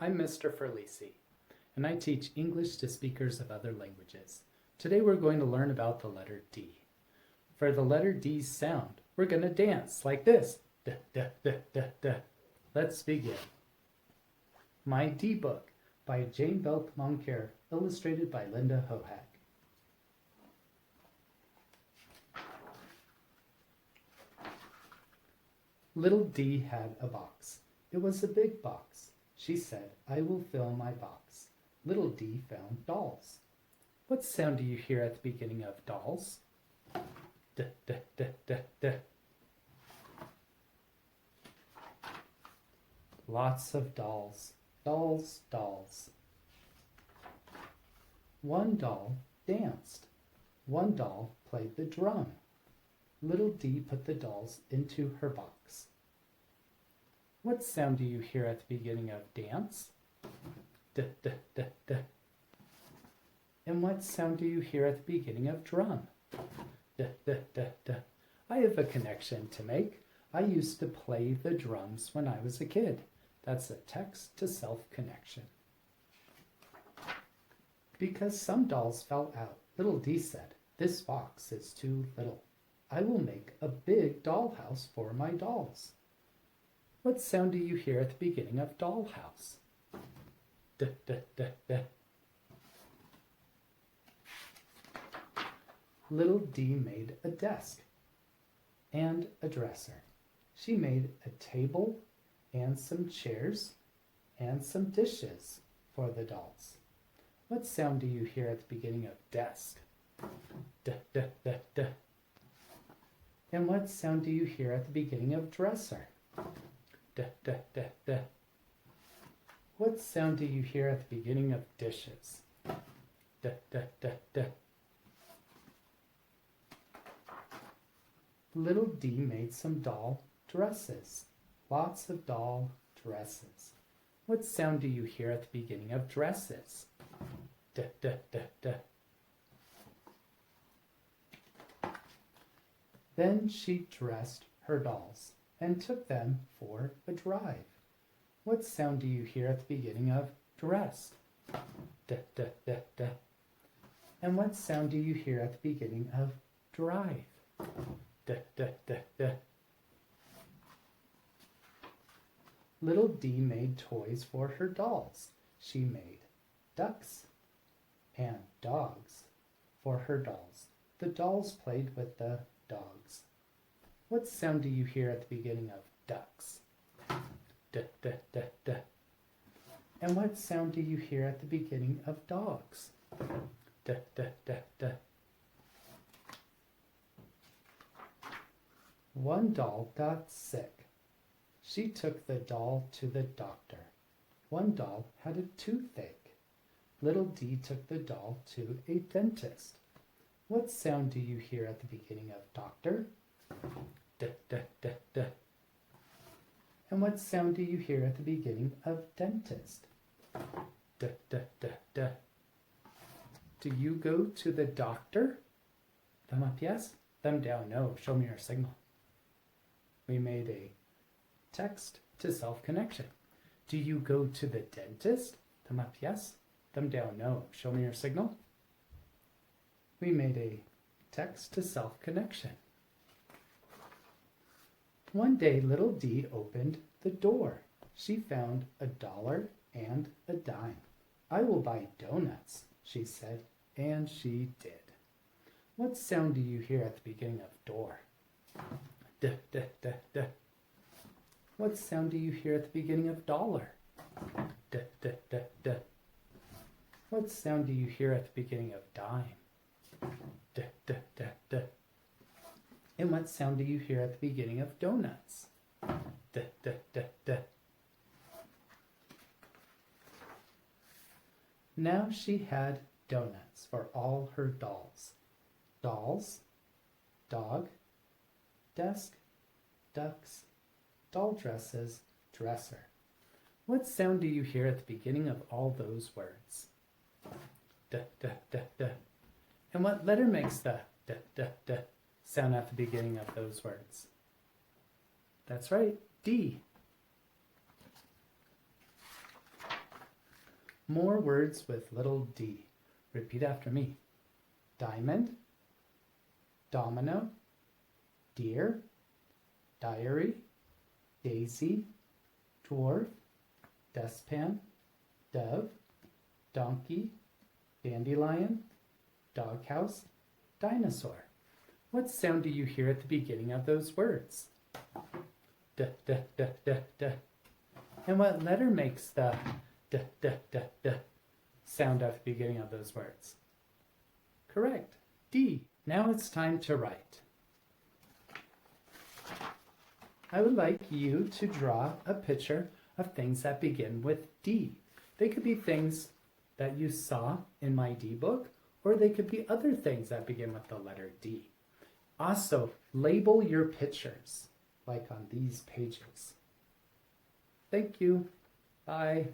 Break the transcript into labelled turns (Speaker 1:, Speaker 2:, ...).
Speaker 1: I'm Mr. Ferlisi, and I teach English to speakers of other languages. Today we're going to learn about the letter D. For the letter D's sound, we're going to dance like this. Da, da, da, da, da. Let's begin. My D Book by Jane Belk Moncure, illustrated by Linda Hohak. Little D had a box. It was a big box. She said, "I will fill my box." Little D found dolls. What sound do you hear at the beginning of dolls? Da, da, da, da, da. Lots of dolls. Dolls, dolls. One doll danced. One doll played the drum. Little D put the dolls into her box. What sound do you hear at the beginning of dance? Da, da, da, da. And what sound do you hear at the beginning of drum? Da, da, da, da. I have a connection to make. I used to play the drums when I was a kid. That's a text-to-self connection. Because some dolls fell out, Little D said, "This box is too little. I will make a big dollhouse for my dolls." What sound do you hear at the beginning of dollhouse? Da, da, da, da. Little D made a desk and a dresser. She made a table and some chairs and some dishes for the dolls. What sound do you hear at the beginning of desk? Da, da, da, da. And what sound do you hear at the beginning of dresser? Da, da, da, da. What sound do you hear at the beginning of dishes? Da, da, da, da. Little D made some doll dresses. Lots of doll dresses. What sound do you hear at the beginning of dresses? Da, da, da, da. Then she dressed her dolls and took them for a drive. What sound do you hear at the beginning of dressed? Da, da, da, da. And what sound do you hear at the beginning of drive? Da, da, da, da. Little D made toys for her dolls. She made ducks and dogs for her dolls. The dolls played with the dogs. What sound do you hear at the beginning of ducks? Da, da, da, da. And what sound do you hear at the beginning of dogs? Da, da, da, da. One doll got sick. She took the doll to the doctor. One doll had a toothache. Little D took the doll to a dentist. What sound do you hear at the beginning of doctor? Da, da, da, da. And what sound do you hear at the beginning of dentist? Da, da, da, da. Do you go to the doctor? Thumb up, yes. Thumb down, no. Show me your signal. We made a text-to-self connection. Do you go to the dentist? Thumb up, yes. Thumb down, no. Show me your signal. We made a text-to-self connection. One day, Little D opened the door. She found $1 and a dime. "I will buy donuts," she said, and she did. What sound do you hear at the beginning of door? Da, da, da, da. What sound do you hear at the beginning of dollar? Da, da, da, da. What sound do you hear at the beginning of dime? Da, da, da, da. And what sound do you hear at the beginning of donuts? Da, da, da, da. Now she had donuts for all her dolls. Dolls, dog, desk, ducks, doll dresses, dresser. What sound do you hear at the beginning of all those words? Da, da, da, da. And what letter makes the da, da, da sound at the beginning of those words? That's right, D. More words with little d. Repeat after me. Diamond, domino, deer, diary, daisy, dwarf, dustpan, dove, donkey, dandelion, doghouse, dinosaur. What sound do you hear at the beginning of those words? D, d, d, d, d. And what letter makes the d, d, d, d sound at the beginning of those words? Correct, D. Now it's time to write. I would like you to draw a picture of things that begin with D. They could be things that you saw in my D book, or they could be other things that begin with the letter D. Also, label your pictures, like on these pages. Thank you. Bye.